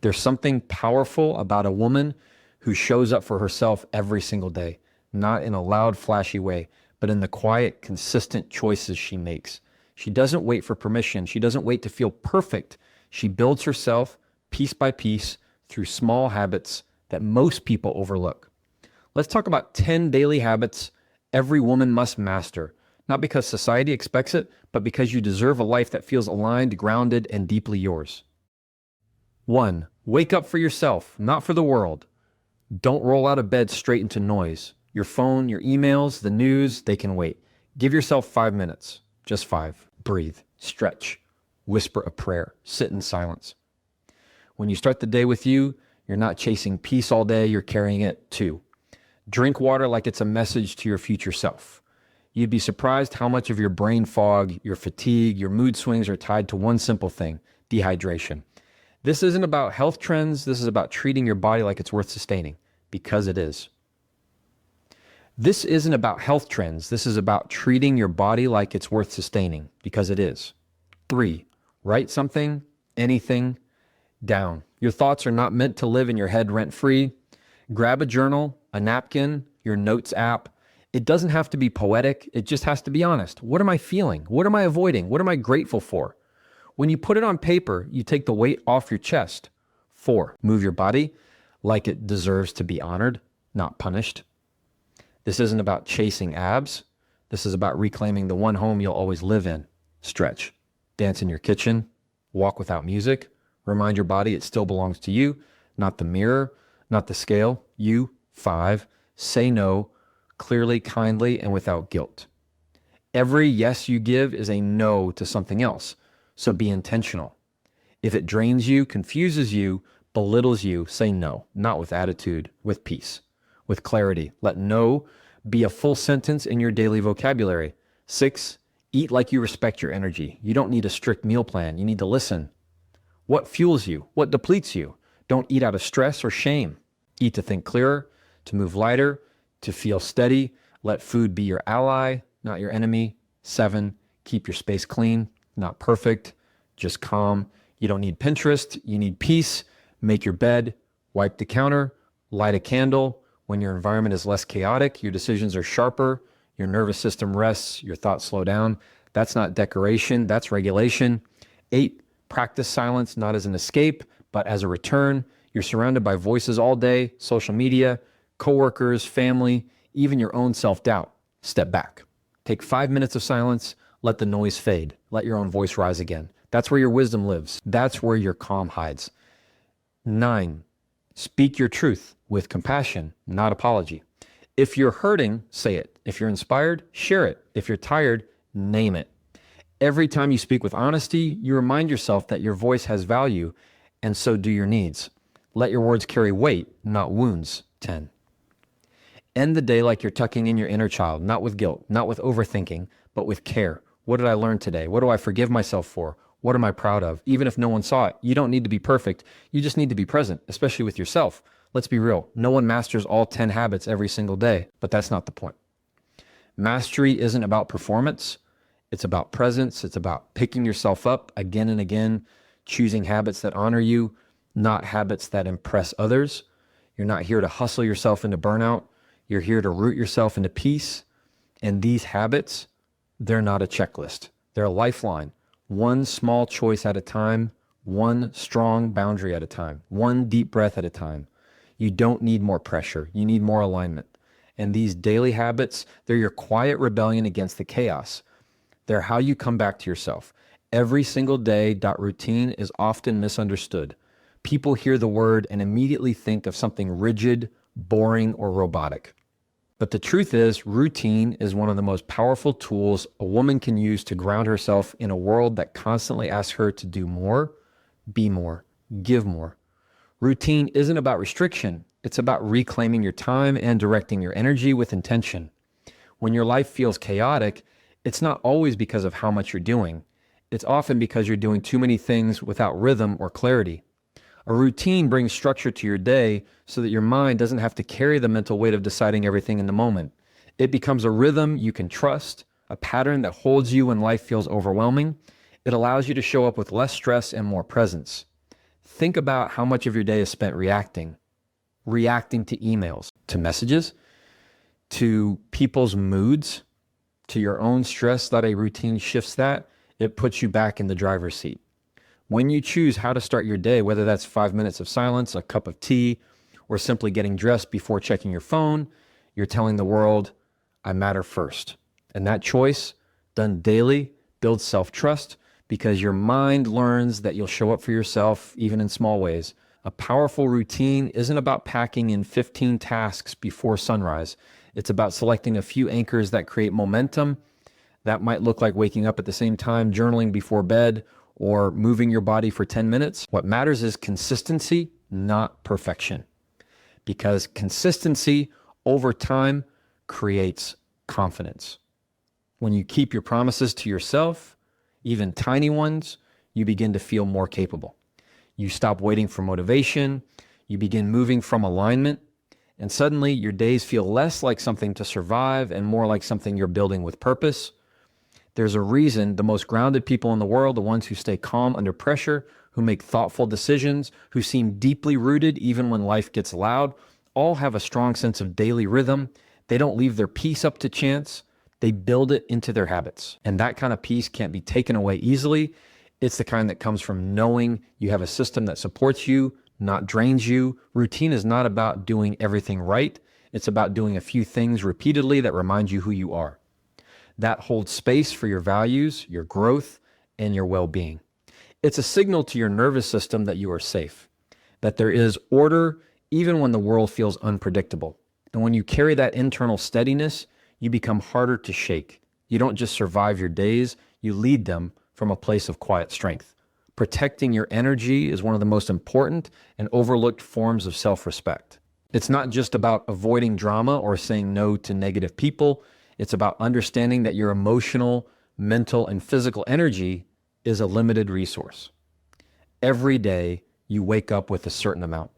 There's something powerful about a woman who shows up for herself every single day, not in a loud, flashy way, but in the quiet, consistent choices she makes. She doesn't wait for permission. She doesn't wait to feel perfect. She builds herself piece by piece through small habits that most people overlook. Let's talk about 10 daily habits every woman must master, not because society expects it, but because you deserve a life that feels aligned, grounded, and deeply yours. 1. Wake up for yourself, not for the world. Don't roll out of bed straight into noise. Your phone, your emails, the news, they can wait. Give yourself 5 minutes, just 5. Breathe, stretch, whisper a prayer, sit in silence. When you start the day with you, you're not chasing peace all day, you're carrying it too. Drink water like it's a message to your future self. You'd be surprised how much of your brain fog, your fatigue, your mood swings are tied to one simple thing: dehydration. This isn't about health trends. This is about treating your body like it's worth sustaining, because it is. This isn't about health trends. This is about treating your body like it's worth sustaining, because it is. 3, write something, anything, down. Your thoughts are not meant to live in your head rent-free. Grab a journal, a napkin, your notes app. It doesn't have to be poetic. It just has to be honest. What am I feeling? What am I avoiding? What am I grateful for? When you put it on paper, you take the weight off your chest. 4, move your body like it deserves to be honored, not punished. This isn't about chasing abs. This is about reclaiming the one home you'll always live in. Stretch, dance in your kitchen, walk without music. Remind your body it still belongs to you, not the mirror, not the scale. You. 5, say no clearly, kindly, and without guilt. Every yes you give is a no to something else. So be intentional. If it drains you, confuses you, belittles you, say no, not with attitude, with peace, with clarity. Let no be a full sentence in your daily vocabulary. 6, eat like you respect your energy. You don't need a strict meal plan. You need to listen. What fuels you? What depletes you? Don't eat out of stress or shame. Eat to think clearer, to move lighter, to feel steady. Let food be your ally, not your enemy. 7, keep your space clean. Not perfect, just calm. You don't need Pinterest. You need peace. Make your bed, wipe the counter, light a candle. When your environment is less chaotic, your decisions are sharper, your nervous system rests, your thoughts slow down. That's not decoration, that's regulation. 8, practice silence, not as an escape, but as a return. You're surrounded by voices all day, social media, coworkers, family, even your own self-doubt. Step back. Take 5 minutes of silence. Let the noise fade. Let your own voice rise again. That's where your wisdom lives. That's where your calm hides. 9, speak your truth with compassion, not apology. If you're hurting, say it. If you're inspired, share it. If you're tired, name it. Every time you speak with honesty, you remind yourself that your voice has value, and so do your needs. Let your words carry weight, not wounds. 10. End the day like you're tucking in your inner child, not with guilt, not with overthinking, but with care. What did I learn today? What do I forgive myself for? What am I proud of? Even if no one saw it, you don't need to be perfect. You just need to be present, especially with yourself. Let's be real. No one masters all 10 habits every single day, but that's not the point. Mastery isn't about performance. It's about presence. It's about picking yourself up again and again, choosing habits that honor you, not habits that impress others. You're not here to hustle yourself into burnout. You're here to root yourself into peace. And these habits, they're not a checklist. They're a lifeline. One small choice at a time, one strong boundary at a time, one deep breath at a time. You don't need more pressure. You need more alignment. And these daily habits, they're your quiet rebellion against the chaos. They're how you come back to yourself. Every single day, routine is often misunderstood. People hear the word and immediately think of something rigid, boring, or robotic. But the truth is, routine is one of the most powerful tools a woman can use to ground herself in a world that constantly asks her to do more, be more, give more. Routine isn't about restriction. It's about reclaiming your time and directing your energy with intention. When your life feels chaotic, it's not always because of how much you're doing. It's often because you're doing too many things without rhythm or clarity. A routine brings structure to your day so that your mind doesn't have to carry the mental weight of deciding everything in the moment. It becomes a rhythm you can trust, a pattern that holds you when life feels overwhelming. It allows you to show up with less stress and more presence. Think about how much of your day is spent reacting to emails, to messages, to people's moods, to your own stress. That a routine shifts that. It puts you back in the driver's seat. When you choose how to start your day, whether that's 5 minutes of silence, a cup of tea, or simply getting dressed before checking your phone, you're telling the world, I matter first. And that choice, done daily, builds self-trust because your mind learns that you'll show up for yourself even in small ways. A powerful routine isn't about packing in 15 tasks before sunrise. It's about selecting a few anchors that create momentum. That might look like waking up at the same time, journaling before bed, or moving your body for 10 minutes. What matters is consistency, not perfection. Because consistency over time creates confidence. When you keep your promises to yourself, even tiny ones, you begin to feel more capable. You stop waiting for motivation. You begin moving from alignment. And suddenly your days feel less like something to survive and more like something you're building with purpose. There's a reason the most grounded people in the world, the ones who stay calm under pressure, who make thoughtful decisions, who seem deeply rooted even when life gets loud, all have a strong sense of daily rhythm. They don't leave their peace up to chance. They build it into their habits. And that kind of peace can't be taken away easily. It's the kind that comes from knowing you have a system that supports you, not drains you. Routine is not about doing everything right. It's about doing a few things repeatedly that remind you who you are. That holds space for your values, your growth, and your well-being. It's a signal to your nervous system that you are safe, that there is order even when the world feels unpredictable. And when you carry that internal steadiness, you become harder to shake. You don't just survive your days, you lead them from a place of quiet strength. Protecting your energy is one of the most important and overlooked forms of self-respect. It's not just about avoiding drama or saying no to negative people. It's about understanding that your emotional, mental, and physical energy is a limited resource. Every day, you wake up with a certain amount.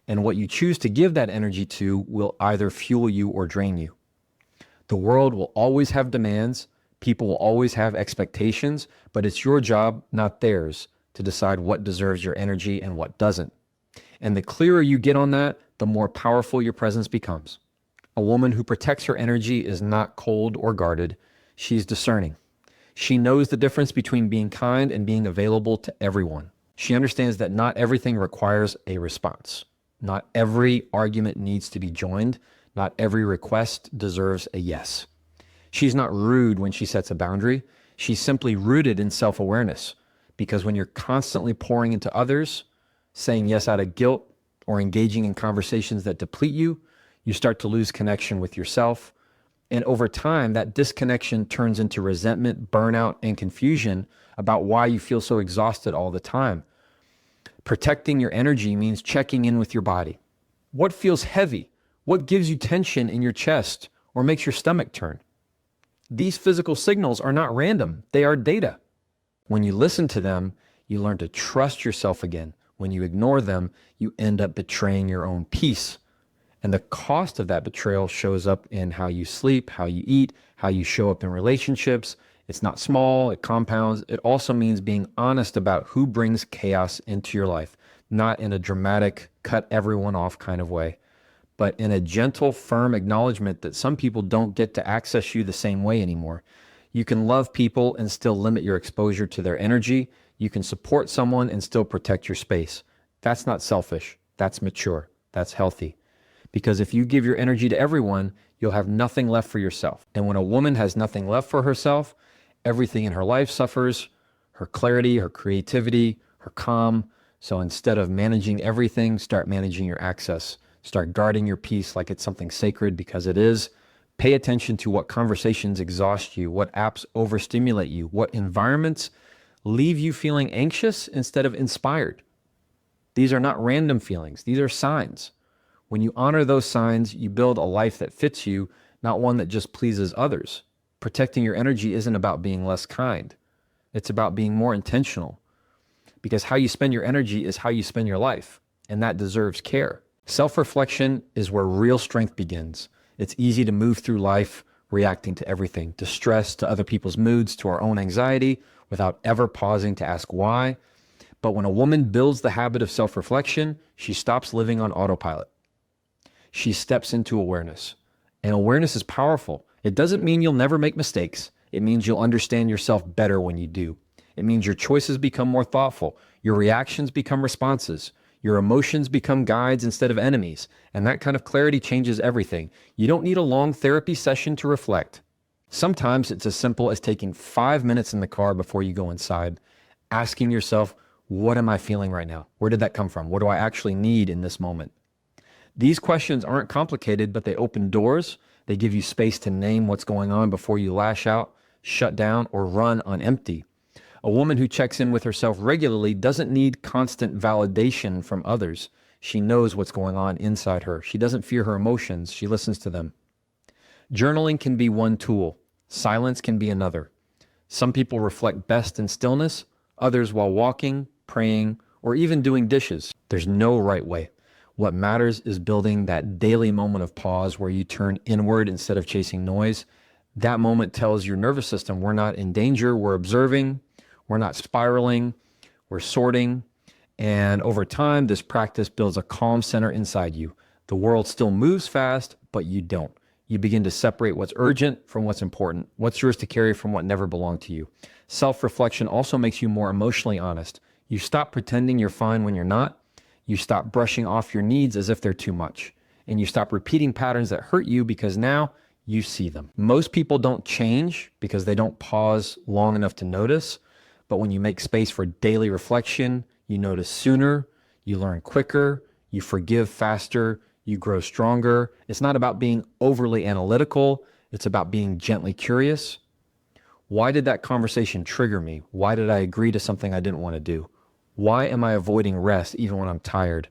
And what you choose to give that energy to will either fuel you or drain you. The world will always have demands. People will always have expectations, but it's your job, not theirs, to decide what deserves your energy and what doesn't. And the clearer you get on that, the more powerful your presence becomes. A woman who protects her energy is not cold or guarded. She's discerning. She knows the difference between being kind and being available to everyone. She understands that not everything requires a response. Not every argument needs to be joined. Not every request deserves a yes. She's not rude when she sets a boundary. She's simply rooted in self-awareness. Because when you're constantly pouring into others, saying yes out of guilt, or engaging in conversations that deplete you, you start to lose connection with yourself. And over time, that disconnection turns into resentment, burnout, and confusion about why you feel so exhausted all the time. Protecting your energy means checking in with your body. What feels heavy? What gives you tension in your chest or makes your stomach turn? These physical signals are not random. They are data. When you listen to them, you learn to trust yourself again. When you ignore them, you end up betraying your own peace. And the cost of that betrayal shows up in how you sleep, how you eat, how you show up in relationships. It's not small, it compounds. It also means being honest about who brings chaos into your life, not in a dramatic, cut everyone off kind of way, but in a gentle, firm acknowledgement that some people don't get to access you the same way anymore. You can love people and still limit your exposure to their energy. You can support someone and still protect your space. That's not selfish. That's mature. That's healthy. Because if you give your energy to everyone, you'll have nothing left for yourself. And when a woman has nothing left for herself, everything in her life suffers, her clarity, her creativity, her calm. So instead of managing everything, start managing your access. Start guarding your peace like it's something sacred, because it is. Pay attention to what conversations exhaust you, what apps overstimulate you, what environments leave you feeling anxious instead of inspired. These are not random feelings. These are signs. When you honor those signs, you build a life that fits you, not one that just pleases others. Protecting your energy isn't about being less kind. It's about being more intentional. Because how you spend your energy is how you spend your life, and that deserves care. Self-reflection is where real strength begins. It's easy to move through life reacting to everything, to stress, to other people's moods, to our own anxiety, without ever pausing to ask why. But when a woman builds the habit of self-reflection, she stops living on autopilot. She steps into awareness. And awareness is powerful. It doesn't mean you'll never make mistakes. It means you'll understand yourself better when you do. It means your choices become more thoughtful. Your reactions become responses. Your emotions become guides instead of enemies. And that kind of clarity changes everything. You don't need a long therapy session to reflect. Sometimes it's as simple as taking 5 minutes in the car before you go inside, asking yourself, what am I feeling right now? Where did that come from? What do I actually need in this moment? These questions aren't complicated, but they open doors. They give you space to name what's going on before you lash out, shut down, or run on empty. A woman who checks in with herself regularly doesn't need constant validation from others. She knows what's going on inside her. She doesn't fear her emotions. She listens to them. Journaling can be one tool. Silence can be another. Some people reflect best in stillness, others while walking, praying, or even doing dishes. There's no right way. What matters is building that daily moment of pause where you turn inward instead of chasing noise. That moment tells your nervous system we're not in danger, we're observing, we're not spiraling, we're sorting. And over time, this practice builds a calm center inside you. The world still moves fast, but you don't. You begin to separate what's urgent from what's important, what's yours to carry from what never belonged to you. Self-reflection also makes you more emotionally honest. You stop pretending you're fine when you're not. You stop brushing off your needs as if they're too much. And you stop repeating patterns that hurt you because now you see them. Most people don't change because they don't pause long enough to notice. But when you make space for daily reflection, you notice sooner, you learn quicker, you forgive faster, you grow stronger. It's not about being overly analytical. It's about being gently curious. Why did that conversation trigger me? Why did I agree to something I didn't want to do? Why am I avoiding rest even when I'm tired?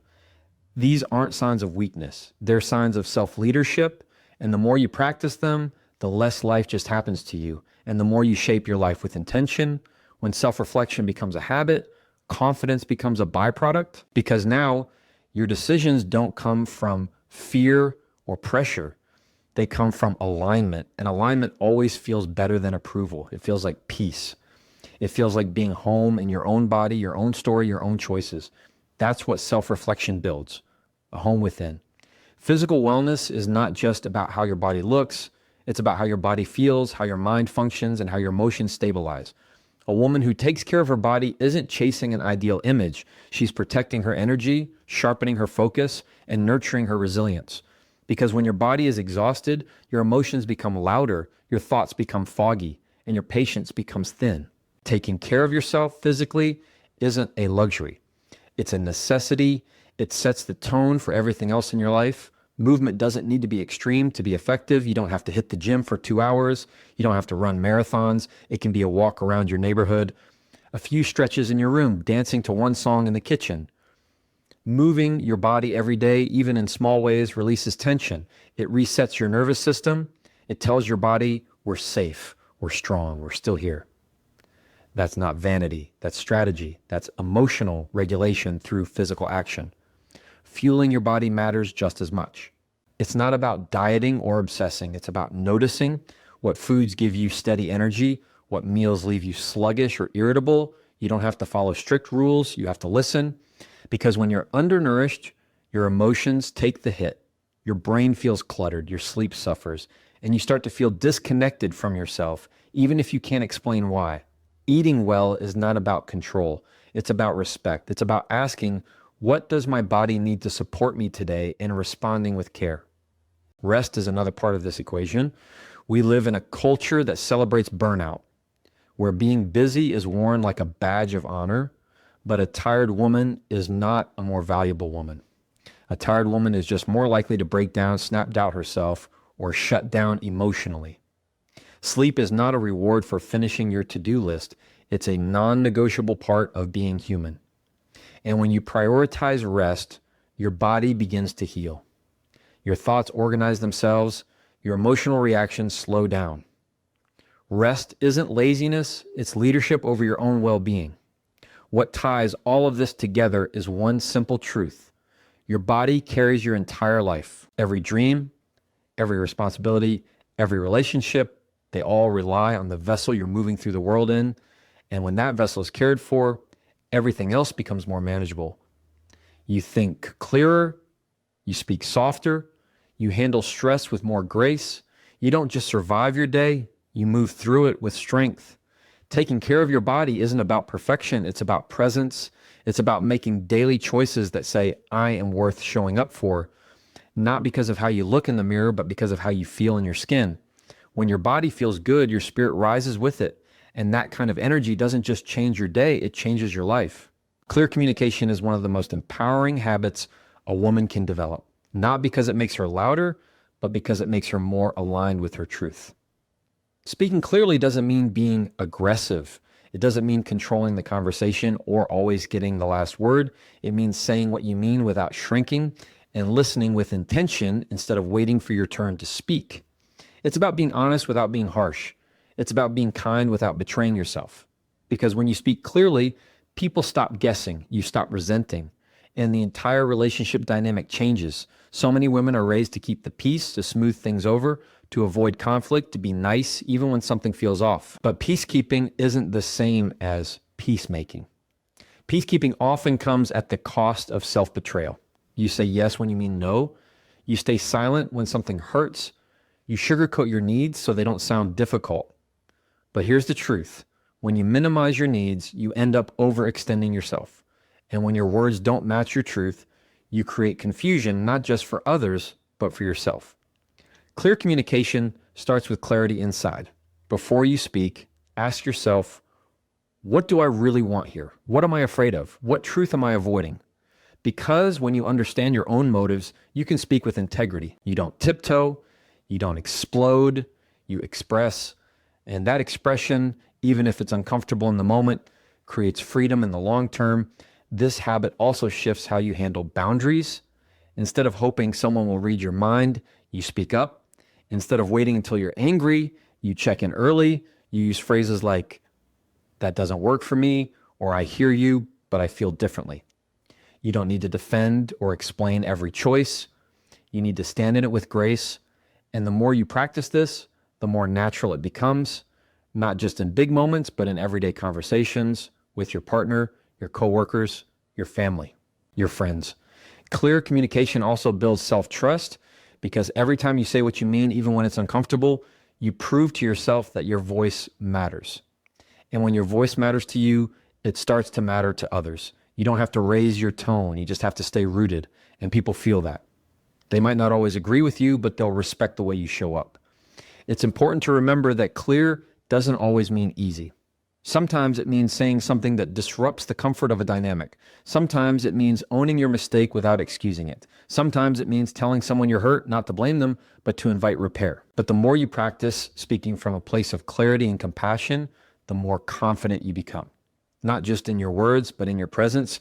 These aren't signs of weakness. They're signs of self-leadership. And the more you practice them, the less life just happens to you. And the more you shape your life with intention. When self-reflection becomes a habit, confidence becomes a byproduct, because now your decisions don't come from fear or pressure. They come from alignment. And alignment always feels better than approval. It feels like peace. It feels like being home in your own body, your own story, your own choices. That's what self-reflection builds, a home within. Physical wellness is not just about how your body looks. It's about how your body feels, how your mind functions, and how your emotions stabilize. A woman who takes care of her body isn't chasing an ideal image. She's protecting her energy, sharpening her focus, and nurturing her resilience. Because when your body is exhausted, your emotions become louder, your thoughts become foggy, and your patience becomes thin. Taking care of yourself physically isn't a luxury. It's a necessity. It sets the tone for everything else in your life. Movement doesn't need to be extreme to be effective. You don't have to hit the gym for 2 hours. You don't have to run marathons. It can be a walk around your neighborhood, a few stretches in your room, dancing to one song in the kitchen. Moving your body every day, even in small ways, releases tension. It resets your nervous system. It tells your body, we're safe, we're strong, we're still here. That's not vanity. That's strategy. That's emotional regulation through physical action. Fueling your body matters just as much. It's not about dieting or obsessing. It's about noticing what foods give you steady energy, what meals leave you sluggish or irritable. You don't have to follow strict rules. You have to listen. Because when you're undernourished, your emotions take the hit. Your brain feels cluttered. Your sleep suffers. And you start to feel disconnected from yourself, even if you can't explain why. Eating well is not about control. It's about respect. It's about asking, what does my body need to support me today, and responding with care? Rest is another part of this equation. We live in a culture that celebrates burnout, where being busy is worn like a badge of honor, but a tired woman is not a more valuable woman. A tired woman is just more likely to break down, snap doubt herself, or shut down emotionally. Sleep is not a reward for finishing your to-do list. It's a non-negotiable part of being human. And when you prioritize rest, your body begins to heal. Your thoughts organize themselves. Your emotional reactions slow down. Rest isn't laziness. It's leadership over your own well-being. What ties all of this together is one simple truth. Your body carries your entire life. Every dream, every responsibility, every relationship, they all rely on the vessel you're moving through the world in. And when that vessel is cared for, everything else becomes more manageable. You think clearer, you speak softer, you handle stress with more grace. You don't just survive your day, you move through it with strength. Taking care of your body isn't about perfection, it's about presence. It's about making daily choices that say, I am worth showing up for, not because of how you look in the mirror, but because of how you feel in your skin. When your body feels good, your spirit rises with it. And that kind of energy doesn't just change your day, it changes your life. Clear communication is one of the most empowering habits a woman can develop, not because it makes her louder, but because it makes her more aligned with her truth. Speaking clearly doesn't mean being aggressive. It doesn't mean controlling the conversation or always getting the last word. It means saying what you mean without shrinking and listening with intention instead of waiting for your turn to speak. It's about being honest without being harsh. It's about being kind without betraying yourself. Because when you speak clearly, people stop guessing, you stop resenting, and the entire relationship dynamic changes. So many women are raised to keep the peace, to smooth things over, to avoid conflict, to be nice, even when something feels off. But peacekeeping isn't the same as peacemaking. Peacekeeping often comes at the cost of self-betrayal. You say yes when you mean no. You stay silent when something hurts. You sugarcoat your needs so they don't sound difficult. But here's the truth. When you minimize your needs, you end up overextending yourself. And when your words don't match your truth, you create confusion, not just for others, but for yourself. Clear communication starts with clarity inside. Before you speak, ask yourself, what do I really want here? What am I afraid of? What truth am I avoiding? Because when you understand your own motives, you can speak with integrity. You don't tiptoe, you don't explode, you express. And that expression, even if it's uncomfortable in the moment, creates freedom in the long term. This habit also shifts how you handle boundaries. Instead of hoping someone will read your mind, you speak up. Instead of waiting until you're angry, you check in early. You use phrases like, that doesn't work for me, or I hear you, but I feel differently. You don't need to defend or explain every choice. You need to stand in it with grace. And the more you practice this, the more natural it becomes, not just in big moments, but in everyday conversations with your partner, your coworkers, your family, your friends. Clear communication also builds self-trust because every time you say what you mean, even when it's uncomfortable, you prove to yourself that your voice matters. And when your voice matters to you, it starts to matter to others. You don't have to raise your tone. You just have to stay rooted, and people feel that. They might not always agree with you, but they'll respect the way you show up. It's important to remember that clear doesn't always mean easy. Sometimes it means saying something that disrupts the comfort of a dynamic. Sometimes it means owning your mistake without excusing it. Sometimes it means telling someone you're hurt, not to blame them, but to invite repair. But the more you practice speaking from a place of clarity and compassion, the more confident you become. Not just in your words, but in your presence.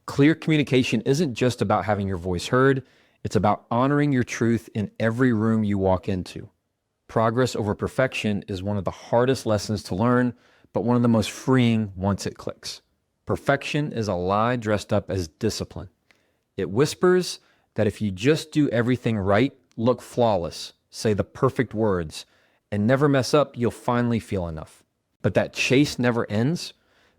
Clear communication isn't just about having your voice heard. It's about honoring your truth in every room you walk into. Progress over perfection is one of the hardest lessons to learn, but one of the most freeing once it clicks. Perfection is a lie dressed up as discipline. It whispers that if you just do everything right, look flawless, say the perfect words, and never mess up, you'll finally feel enough. But that chase never ends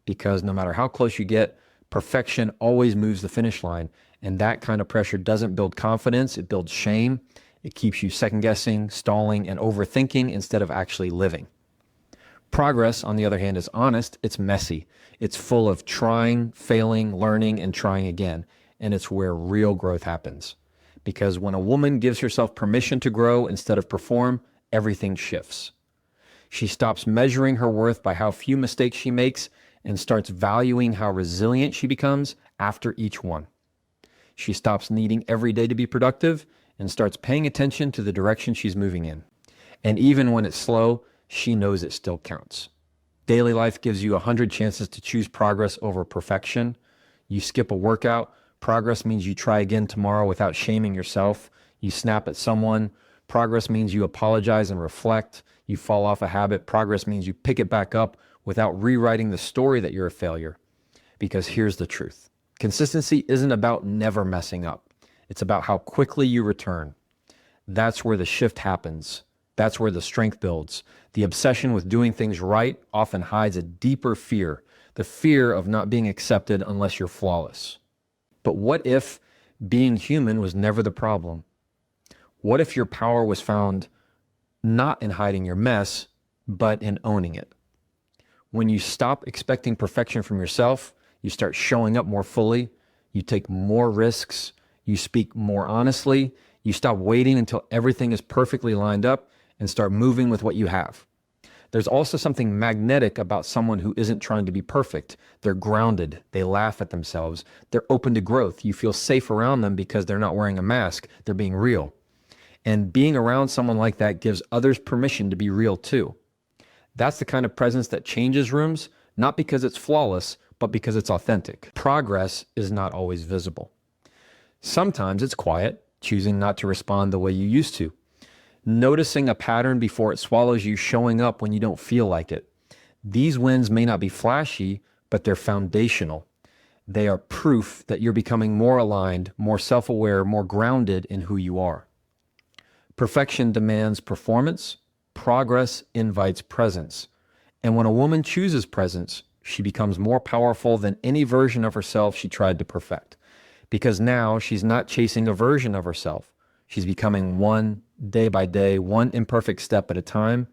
because no matter how close you get, perfection always moves the finish line. And that kind of pressure doesn't build confidence, it builds shame. It keeps you second guessing, stalling, and overthinking instead of actually living. Progress, on the other hand, is honest. It's messy. It's full of trying, failing, learning, and trying again. And it's where real growth happens. Because when a woman gives herself permission to grow instead of perform, everything shifts. She stops measuring her worth by how few mistakes she makes and starts valuing how resilient she becomes after each one. She stops needing every day to be productive and starts paying attention to the direction she's moving in. And even when it's slow, she knows it still counts. Daily life gives you 100 chances to choose progress over perfection. You skip a workout, progress means you try again tomorrow without shaming yourself. You snap at someone, progress means you apologize and reflect. You fall off a habit, progress means you pick it back up without rewriting the story that you're a failure. Because here's the truth. Consistency isn't about never messing up. It's about how quickly you return. That's where the shift happens. That's where the strength builds. The obsession with doing things right often hides a deeper fear the fear of not being accepted unless you're flawless. But what if being human was never the problem? What if your power was found not in hiding your mess, but in owning it? When you stop expecting perfection from yourself, you start showing up more fully, you take more risks, you speak more honestly, you stop waiting until everything is perfectly lined up and start moving with what you have. There's also something magnetic about someone who isn't trying to be perfect. They're grounded. They laugh at themselves. They're open to growth. You feel safe around them because they're not wearing a mask. They're being real. And being around someone like that gives others permission to be real too. That's the kind of presence that changes rooms, not because it's flawless, but because it's authentic. Progress is not always visible. Sometimes it's quiet, choosing not to respond the way you used to. Noticing a pattern before it swallows you, showing up when you don't feel like it. These wins may not be flashy, but they're foundational. They are proof that you're becoming more aligned, more self-aware, more grounded in who you are. Perfection demands performance. Progress invites presence. And when a woman chooses presence, she becomes more powerful than any version of herself she tried to perfect. Because now she's not chasing a version of herself. She's becoming one day by day, one imperfect step at a time.